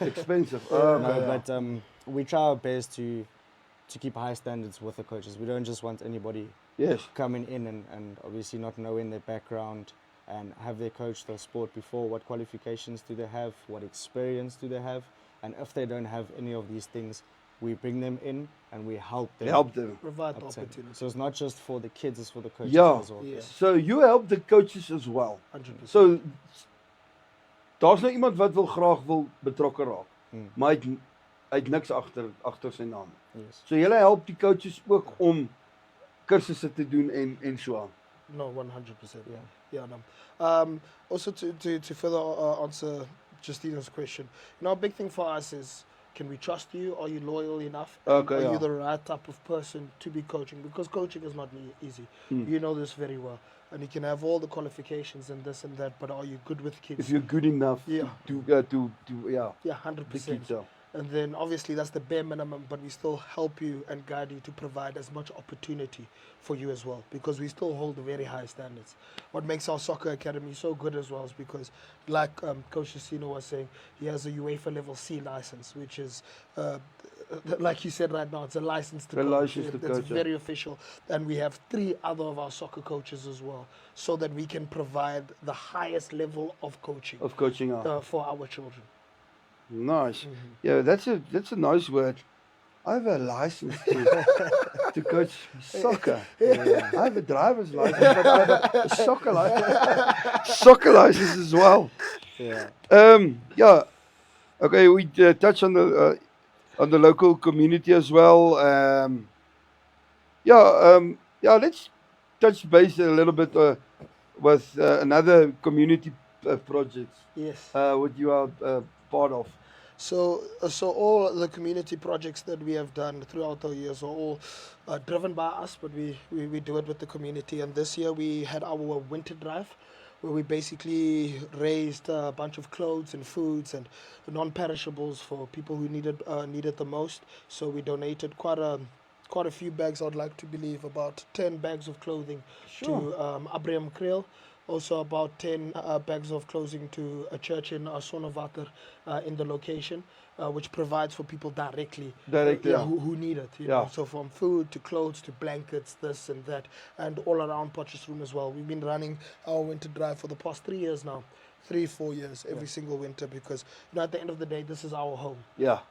Expensive. No, Okay. but we try our best to keep high standards with the coaches. We don't just want anybody Yes. coming in and obviously not knowing their background and have they coached the sport before. What qualifications do they have? What experience do they have? And if they don't have any of these things, we bring them in and we help them. Help them. Provide the obtain. opportunity. So it's not just for the kids, it's for the coaches Yeah. as well. Yeah. So you help the coaches as well. 100%. So daar's nou iemand wat graag wil betrokke raak. Maar hy het niks agter sy naam. Yes. So julle help die coaches ook om kursusse te doen en so aan. No, 100%. Yeah. Yeah, no. Also, to further answer Justino's question, you know, a big thing for us is, can we trust you? Are you loyal enough? And Okay, are yeah. you the right type of person to be coaching? Because coaching is not easy. You know this very well. And you can have all the qualifications and this and that, but are you good with kids? If you're good enough Yeah. to yeah, Yeah, the 100%. kids out. And then obviously that's the bare minimum, but we still help you and guide you to provide as much opportunity for you as well, because we still hold very high standards. What makes our soccer academy so good as well is because, like Coach Justino was saying, he has a UEFA level C license, which is, like you said right now, it's a license to A coach. license to It's coach, yeah. very official. And we have 3 other of our soccer coaches as well, so that we can provide the highest level of coaching Of coaching out. for our children. Nice. Yeah, that's a nice word. I have a license to coach soccer. I have a driver's license, but I have a soccer license. Soccer license as well. Yeah. Yeah. Okay, we touch on the local community as well. Yeah, let's touch base a little bit with another community project Yes. what you are part of. So all the community projects that we have done throughout the years are all driven by us, but we do it with the community. And this year we had our winter drive, where we basically raised a bunch of clothes and foods and non-perishables for people who needed the most. So we donated quite a few bags. I'd like to believe about 10 bags of clothing to Abraham Kriel. Also about 10 bags of clothing to a church in Sonnewater in the location, which provides for people directly, who need it. You know? So from food to clothes to blankets, this and that, and all around Potchefstroom as well. We've been running our winter drive for the past 3 years now. 3-4 years every single winter, because at the end of the day, this is our home.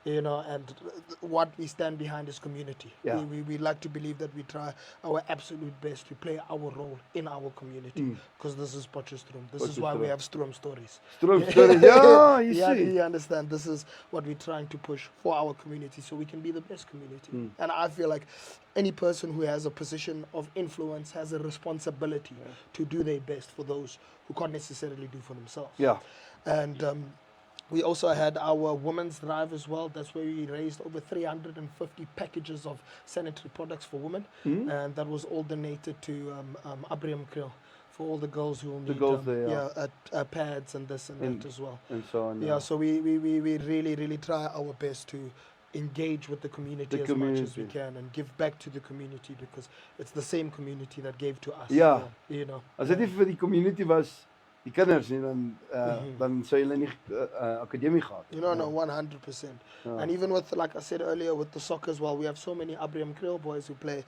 And what we stand behind is community. We like to believe that we try our absolute best to play our role in our community, because this is Potchefstroom. This is why we have Stroom Stories. Stroom Stories, yeah, you see. You understand, this is what we're trying to push for our community, so we can be the best community. And I feel like any person who has a position of influence has a responsibility to do their best for those who can't necessarily do for themselves. And we also had our women's drive as well. That's where we raised over 350 packages of sanitary products for women, and that was all donated to Abraham Kriel, for all the girls who will need pads and this and that as well. And so on. So we really try our best to engage with the community as much as we can and give back to the community, because it's the same community that gave to us. As dit nie vir die community was, die kinders nie, dan sou hulle nie akademie gehad. No, 100%. And even with, like I said earlier, with the soccer as well, we have so many Abraham Kriel boys who play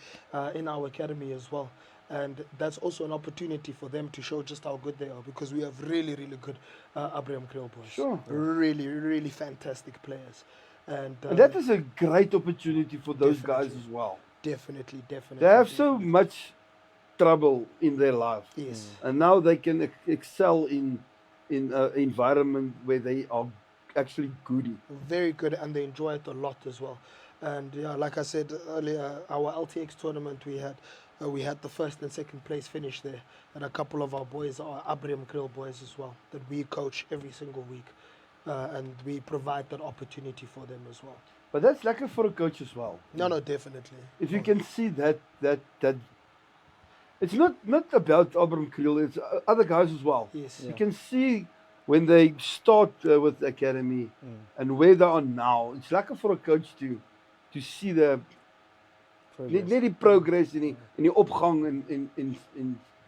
in our academy as well. And that's also an opportunity for them to show just how good they are, because we have really good Abraham Kriel boys. Really fantastic players. And that is a great opportunity for those guys as well. Definitely. They have so much trouble in their life. And now they can excel in an environment where they are actually goody. Very good, and they enjoy it a lot as well. And like I said earlier, our LTX tournament, we had the first and second place finish there, and a couple of our boys are Abraham Kriel boys as well, that we coach every single week. And we provide that opportunity for them as well. But that's lekker for a coach as well. No, definitely. If you can see that it's not about Abraham Kriel, it's other guys as well. You can see when they start with the academy and where they are now. It's lekker for a coach to see the net die progress in die opgang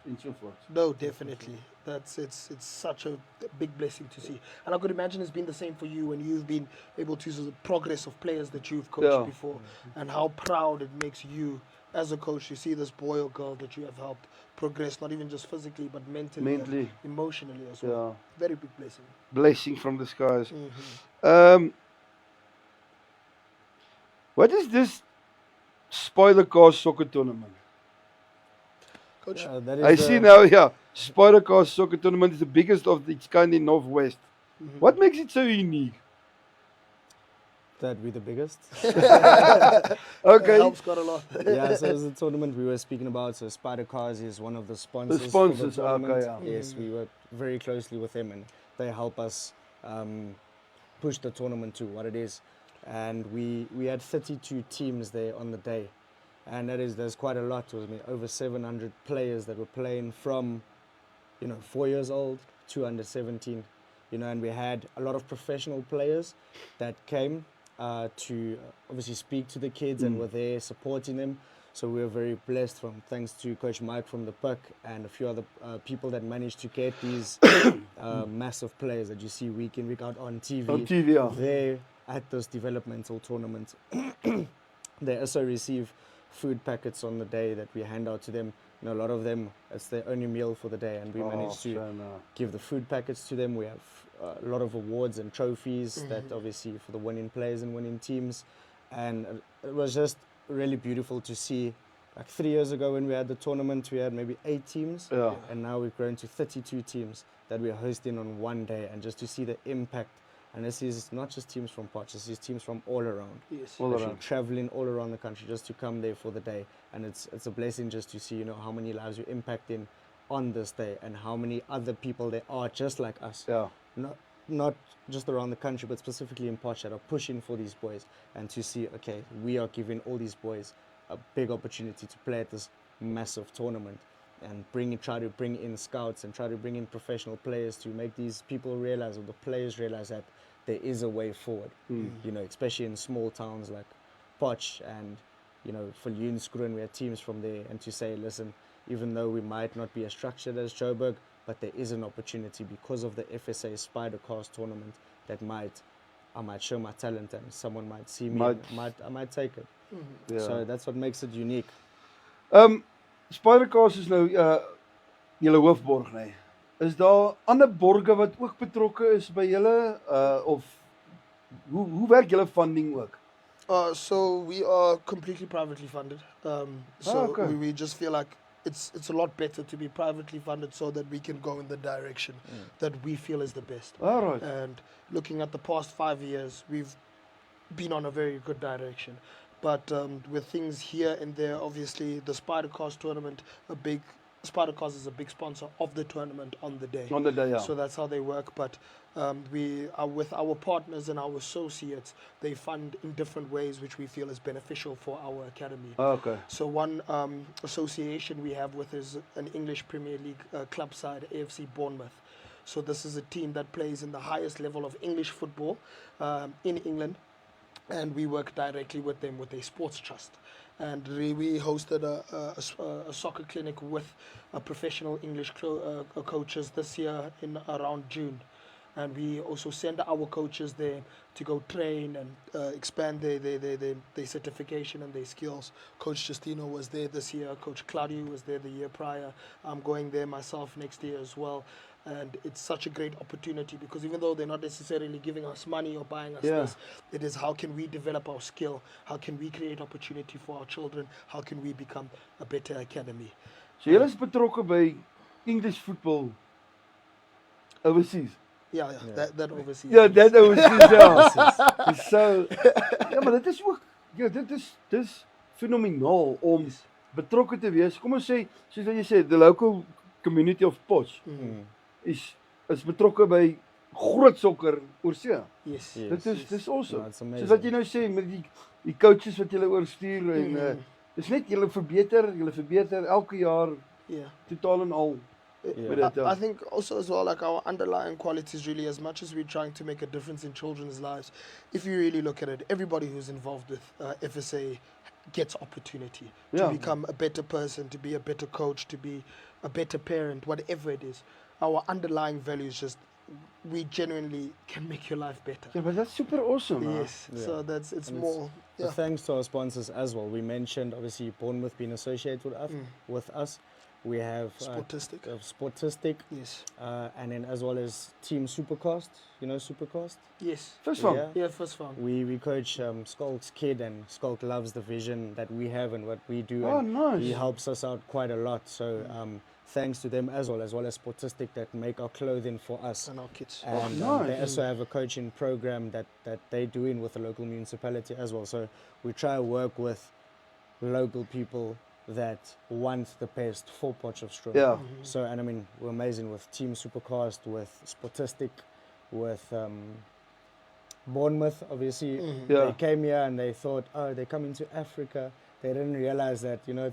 en so forth. No, definitely. It's such a big blessing to see. And I could imagine it's been the same for you when you've been able to see the progress of players that you've coached before, and how proud it makes you as a coach to see this boy or girl that you have helped progress, not even just physically, but mentally. And emotionally as well. Very big blessing. Blessing from the skies. What is this Spider Cars soccer tournament? Coach, I see now, Spider Cars soccer tournament is the biggest of its kind in Northwest. What makes it so unique? That we're the biggest. Okay. It helps quite a lot. So it's a tournament we were speaking about. So Spider Cars is one of the sponsors. The sponsors, for the tournament. okay, Yes, we work very closely with them, and they help us push the tournament to what it is. And we had 32 teams there on the day. And there's quite a lot. It was over 700 players that were playing from, 4 years old to under 17. And we had a lot of professional players that came to obviously speak to the kids and were there supporting them. So we were very blessed, thanks to Coach Mike from the Puck and a few other people that managed to get these massive players that you see week in, week out on TV. On TV, There at this developmental tournament. They also receive food packets on the day that we hand out to them. A lot of them, it's their only meal for the day, and we managed to give the food packets to them. We have a lot of awards and trophies that obviously for the winning players and winning teams. And it was just really beautiful to see. Like 3 years ago when we had the tournament, we had maybe 8 teams, and now we've grown to 32 teams that we are hosting on one day, and just to see the impact. And this is not just teams from Potch, this is teams from all around. Yes. All around. Traveling all around the country just to come there for the day. And it's a blessing just to see, how many lives you're impacting on this day, and how many other people there are just like us. not just around the country, but specifically in Potch, that are pushing for these boys, and to see, okay, we are giving all these boys a big opportunity to play at this massive tournament, and try to bring in scouts and try to bring in professional players to make these people realize, or the players realize, that there is a way forward. You know, especially in small towns like Potch and, you know, Viljoen, we had teams from there, and to say, listen, even though we might not be as structured as Joburg, but there is an opportunity because of the FSA Spider Cast tournament that I might show my talent, and someone might see me, I might take it. Ja. So that's what makes it unique. Spidercast is nou julle hoofborg, nee. Is daar ander borge wat ook betrokke is by julle of hoe werk julle funding ook? So we are completely privately funded. Okay. We just feel like it's a lot better to be privately funded so that we can go in the direction that we feel is the best. All right. And looking at the past 5 years, we've been on a very good direction. But with things here and there, obviously the Spidercast tournament, Spidercast is a big sponsor of the tournament on the day. On the day, yeah. So that's how they work. But we are with our partners and our associates, they fund in different ways which we feel is beneficial for our academy. Okay. So one association we have with is an English Premier League club side, AFC Bournemouth. So this is a team that plays in the highest level of English football in England. And we work directly with them with a sports trust. And we hosted a soccer clinic with professional English coaches this year in around June. And we also send our coaches there to go train and expand their certification and their skills. Coach Justino was there this year. Coach Claudio was there the year prior. I'm going there myself next year as well. And it's such a great opportunity because even though they're not necessarily giving us money or buying us this, it is how can we develop our skill? How can we create opportunity for our children? How can we become a better academy? So julle is betrokke by English football overseas? Yeah. That overseas. Ja, dat overseas, ja. So, ja, maar dit is ook, ja, dit is fenomenaal om betrokke te wees. Kom ons sê, soos wat jy sê, the local community of Potch is betrokke by groot sokker oor see. Yes. Dis awesome. No, soos wat jy nou sê met die coaches wat julle oorstuur en dis net julle verbeter elke jaar totaal en al. I think also as well, like our underlying qualities really, as much as we're trying to make a difference in children's lives, if you really look at it, everybody who's involved with FSA gets opportunity to become a better person, to be a better coach, to be a better parent, whatever it is. Our underlying values just, we genuinely can make your life better. Yeah, but that's super awesome. Yes, so it's and more. Yeah. Thanks to our sponsors as well. We mentioned obviously Bournemouth being associated with us. We have Sportistic, yes, and then as well as Team Supercast. You know Supercast? Yes. First one. Yeah, first one. We coach Skulk's kid, and Skulk loves the vision that we have and what we do. Oh, and nice. He helps us out quite a lot. So thanks to them as well as Sportistic that make our clothing for us. And our kids. And nice. they also have a coaching program that they're doing with the local municipality as well. So we try to work with local people that want the best for Potchefstroom. Yeah. So, and I mean, we're amazing with Team Supercast, with Sportistic, with Bournemouth, obviously. They came here and they thought, oh, they're coming to Africa. They didn't realize that, you know,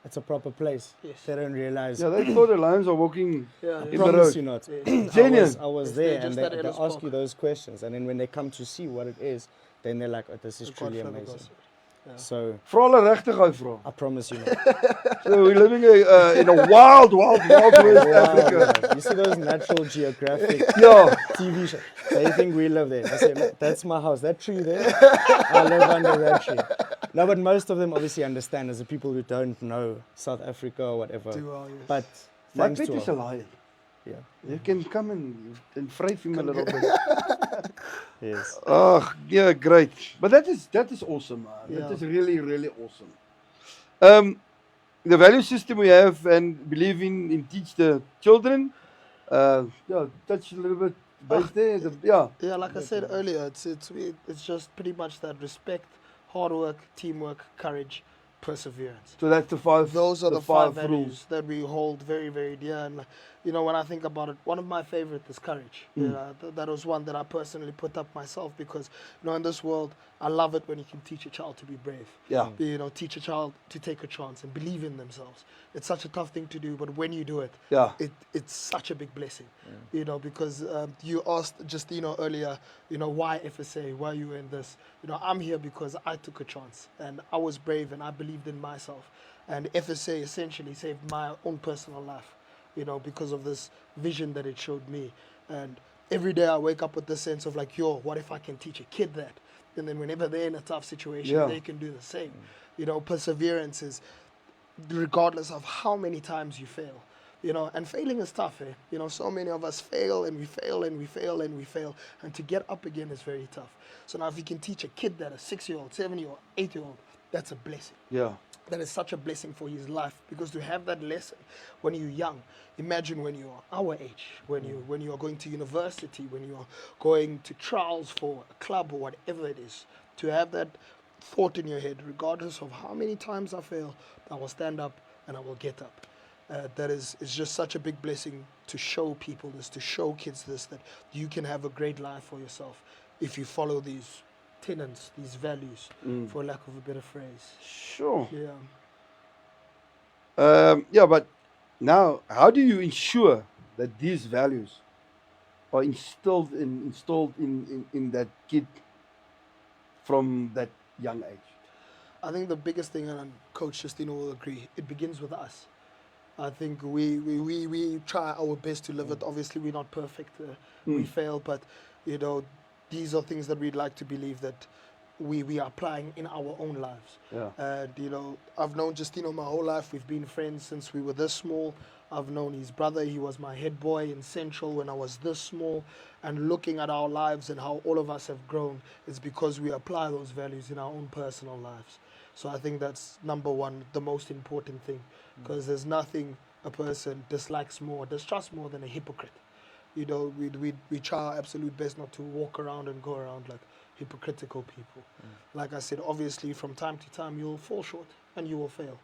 it's a proper place. Yes. They don't realize. Yeah, they thought the lions are walking I in the promise road. you not. Genuine. I was Yes, there they and just they had ask you those questions. And then when they come to see what it is, then they're like, oh, this is truly amazing. Yeah. So, Vra hulle regtig ou vra. I promise you not. So we're living in a wild west Africa. You see those Natural Geographic Yeah. TV shows? They think we live there. I say, look, that's my house. That tree there, I live under that tree. No, but most of them obviously understand as the people who don't know South Africa or whatever. Yes. But Maar thanks ek weet to jy's 'n lion. yeah, You can come and vryf him a little bit. yes. Ag, yeah, great. But that is awesome, man. Yeah. That is really, really awesome. The value system we have and believe in teach the children. Touch a little bit base there. Yeah, like I said earlier, it's just pretty much that respect, hard work, teamwork, courage, perseverance. So that's the five. Those are the five rules. values that we hold very, very dear. And you know, when I think about it, one of my favorite is courage. You know, that was one that I personally put up myself because, you know, in this world, I love it when you can teach a child to be brave. Yeah. You know, teach a child to take a chance and believe in themselves. It's such a tough thing to do, but when you do it, Yeah. it's such a big blessing. You know, because you asked Justino earlier, you know, why FSA, why you in this? You know, I'm here because I took a chance and I was brave and I believed in myself. And FSA essentially saved my own personal life, you know, because of this vision that it showed me. And every day I wake up with the sense of like, yo, what if I can teach a kid that? And then whenever they're in a tough situation, Yeah. they can do the same. You know, perseverance is regardless of how many times you fail. You know, and failing is tough, eh? You know, so many of us fail and we fail and we fail and we fail. And to get up again is very tough. So now if you can teach a kid that, a 6-year-old, 7-year-old, 8-year-old, that's a blessing. Yeah. That is such a blessing for his life, because to have that lesson when you're young, imagine when you're our age, when you are going to university, when you are going to trials for a club or whatever it is, to have that thought in your head, regardless of how many times I fail, I will stand up and I will get up. That is, it's just such a big blessing to show people this, to show kids this, that you can have a great life for yourself if you follow these tenets, these values, for lack of a better phrase. Sure. Yeah. Yeah, but now, how do you ensure that these values are installed in that kid from that young age? I think the biggest thing, and Coach Justino will agree, it begins with us. I think we try our best to live it. Obviously, we're not perfect. We fail, but, you know, these are things that we'd like to believe that we are applying in our own lives. Yeah. And, you know, I've known Justino my whole life. We've been friends since we were this small. I've known his brother. He was my head boy in Central when I was this small. And looking at our lives and how all of us have grown, it's because we apply those values in our own personal lives. So I think that's number one, the most important thing, because there's nothing a person dislikes more, distrusts more than a hypocrite. You know, we try our absolute best not to walk around and go around like hypocritical people. Like I said, obviously from time to time you'll fall short and you will fail,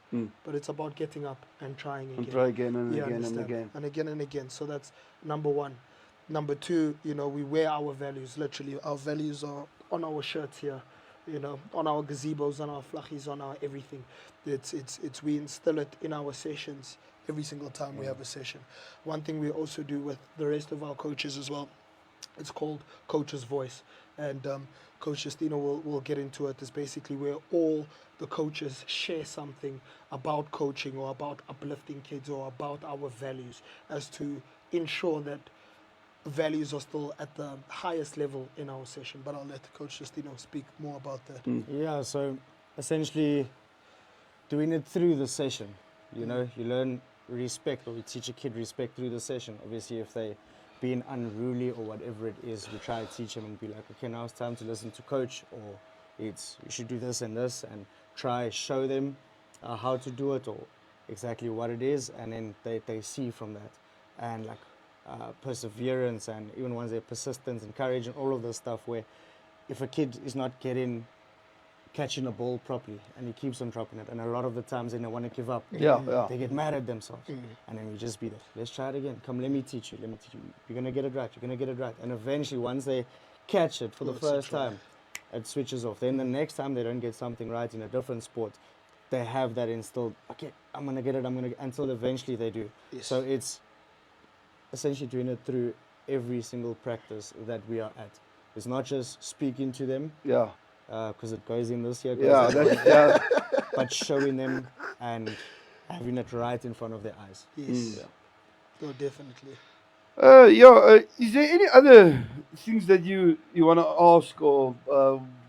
but it's about getting up and trying again. And try again and You again and understand? again. And again and again. So that's number one. Number two, you know, we wear our values. Literally, our values are on our shirts here, you know, on our gazebos, on our flachis, on our everything. It's we instill it in our sessions every single time we have a session. One thing we also do with the rest of our coaches as well, it's called Coach's Voice. And Coach Justino will get into it. It's basically where all the coaches share something about coaching or about uplifting kids or about our values, as to ensure that values are still at the highest level in our session. But I'll let Coach Justino speak more about that. Yeah, so essentially doing it through the session, you know, you learn respect, or we teach a kid respect through the session. Obviously, if they being unruly or whatever it is, we try to teach them and be like, okay, now it's time to listen to coach, or it's you should do this, and try show them how to do it or exactly what it is, and then they see from that. And like perseverance, and even once they're persistence and courage and all of this stuff, where if a kid is not catching a ball properly and he keeps on dropping it, and a lot of the times they don't want to give up, they get mad at themselves, and then we just be there, let's try it again, come, let me teach you, you're gonna get it right, and eventually once they catch it for the first time, it switches off. Then the next time they don't get something right in a different sport, they have that instilled, okay, I'm gonna get it, until eventually they do. Yes. So it's essentially doing it through every single practice that we are at. It's not just speaking to them, Yeah. because it goes in this year, Yeah. That's, but showing them and having it right in front of their eyes. Yes. No, definitely. Is there any other things that you want to ask or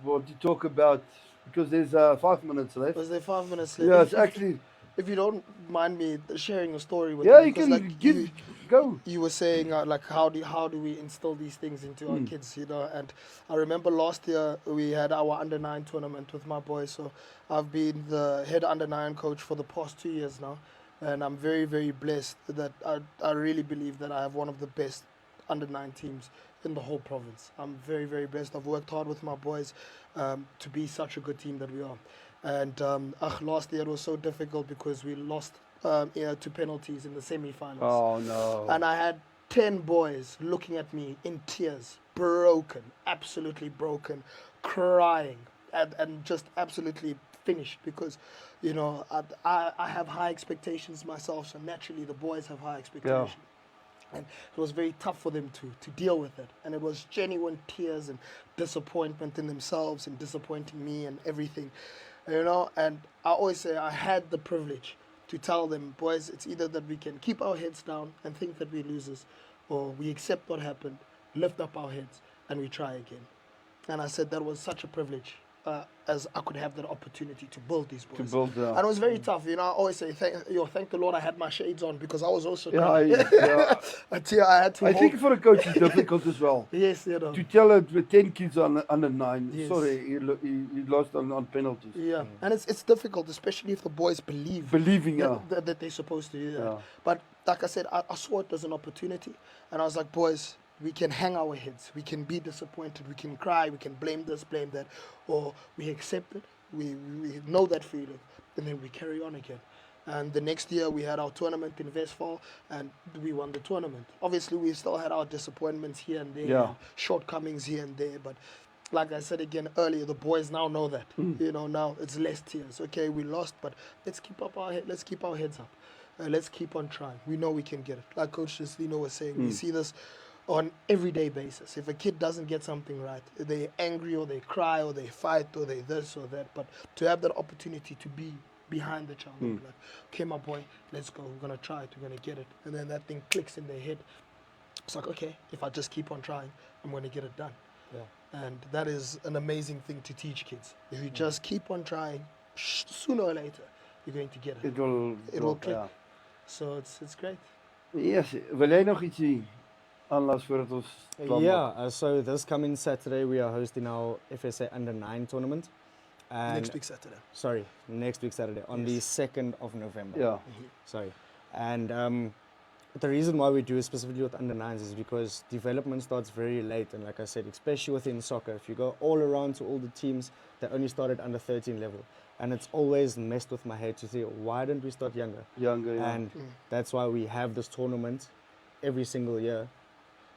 want to talk about? Because there's 5 minutes left. Was there 5 minutes left? Yeah, it's actually. If you don't mind me sharing a story with Yeah, you, you because can go. you were saying like how do we instill these things into our kids, you know? And I remember last year we had our under-9 tournament with my boys. So I've been the head under-9 coach for the past 2 years now, and I'm very, very blessed that I really believe that I have one of the best under-9 teams in the whole province. I'm very, very blessed. I've worked hard with my boys to be such a good team that we are. And last year it was so difficult because we lost to penalties in the semi-finals. Oh no. And I had 10 boys looking at me in tears, broken, absolutely broken, crying, and just absolutely finished because, you know, I have high expectations myself, so naturally the boys have high expectations. And it was very tough for them to deal with it. And it was genuine tears and disappointment in themselves and disappointing me and everything, you know. And I always say I had the privilege to tell them, boys, it's either that we can keep our heads down and think that we're losers, or we accept what happened, lift up our heads, and we try again. And I said that was such a privilege, as I could have that opportunity to build these boys. And it was very tough, you know. I always say, thank the Lord I had my shades on, because I was also crying. I had to I think for a coach it's difficult as well. Yes, you know. To tell it with 10 kids under 9, Yes. sorry, you lost on penalties. Yeah, and it's difficult, especially if the boys Believing, that they're supposed to do that. But like I said, I saw it as an opportunity, and I was like, boys, we can hang our heads, we can be disappointed, we can cry, we can blame this, blame that, or we accept it, we know that feeling, and then we carry on again. And the next year we had our tournament in Westfall, and we won the tournament. Obviously we still had our disappointments here and there, and shortcomings here and there, but like I said again earlier, the boys now know that. You know, now it's less tears. Okay, we lost, but let's keep our heads up. Let's keep on trying. We know we can get it. Like Coach Justino was saying, we see this on everyday basis. If a kid doesn't get something right, they're angry or they cry or they fight or they this or that. But to have that opportunity to be behind the child, like, okay, my boy, let's go. We're gonna try it. We're gonna get it. And then that thing clicks in their head. It's like, okay, if I just keep on trying, I'm gonna get it done. And that is an amazing thing to teach kids. If you just keep on trying, sooner or later, you're going to get it. It will click. So it's great. Yes, wil jy nog ietsie aanlas voordat ons klaar maak? So this coming Saturday we are hosting our FSA Under 9 tournament. And Next week Saturday. Sorry, next week Saturday, on the 2nd of November. Yeah. Sorry. And the reason why we do it specifically with under 9s is because development starts very late, and like I said, especially within soccer, if you go all around to all the teams, they only start at under 13 level. And it's always messed with my head to say, why don't we start younger? And that's why we have this tournament every single year.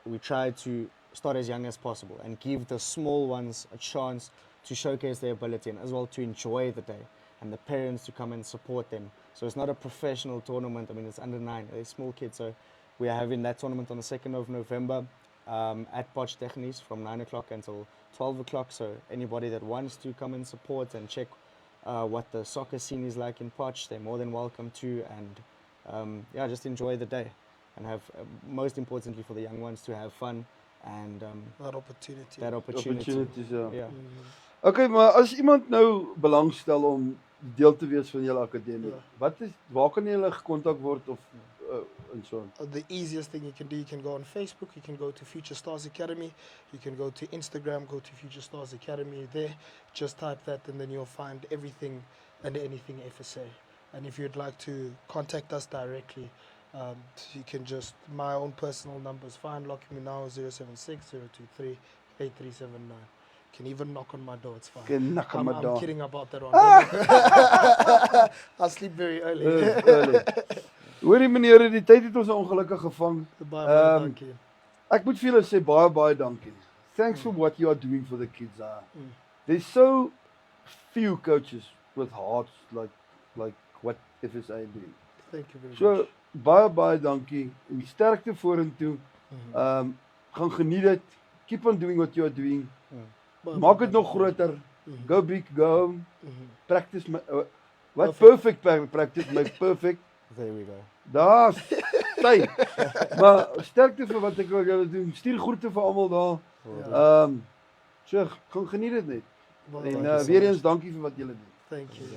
We try to start as young as possible and give the small ones a chance to showcase their ability and as well to enjoy the day, and the parents to come and support them. So it's not a professional tournament. I mean, it's under 9, they're small kids. So we are having that tournament on the 2nd of November at Potch Technies from 9 o'clock until 12 o'clock. So anybody that wants to come and support and check what the soccer scene is like in Potch, they're more than welcome to. And just enjoy the day and have, most importantly for the young ones, to have fun and that opportunity. Opportunities, ja. Okay, maar as iemand nou belangstel om deel te wees van julle akademie, waar kan julle gekontak word of en so on? The easiest thing you can do, you can go on Facebook, you can go to Future Stars Academy, you can go to Instagram, go to Future Stars Academy there, just type that and then you'll find everything and anything FSA. And if you'd like to contact us directly, you can just, my own personal number is fine, Lockey Monau 076-023-8379. Can even knock on my door, it's fine. Can knock on my door. I'm kidding about that one. I'll sleep very early. Hoorie meneer, die tyd het ons ongelukkig gevang. Baie dankie. Ek moet vir julle sê baie dankie. Thanks for what you are doing for the kids. There's so few coaches with hearts like what FSA do. Thank you very much. So baie dankie. En die sterkte vorentoe. Gaan geniet dit. Keep on doing what you are doing. Maak dit nog groter. Go big, go home. Practice perfect practice, make perfect. There we go. Daar's tyd. Maar sterkte vir wat ek wil julle doen. Stuur groete vir almal daar. Gaan geniet dit net. En weer eens dankie vir wat julle doen. Thank you.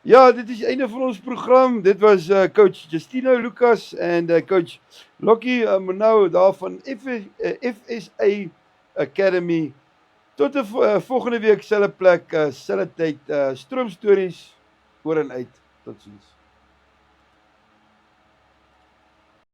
Ja, dit is die einde van ons program. Dit was coach Justino Lucas en coach Lockey Monau daar van FSA Academy. Tot die volgende week, selfde plek, selfde tyd, stroomstories oor en uit. Totsiens.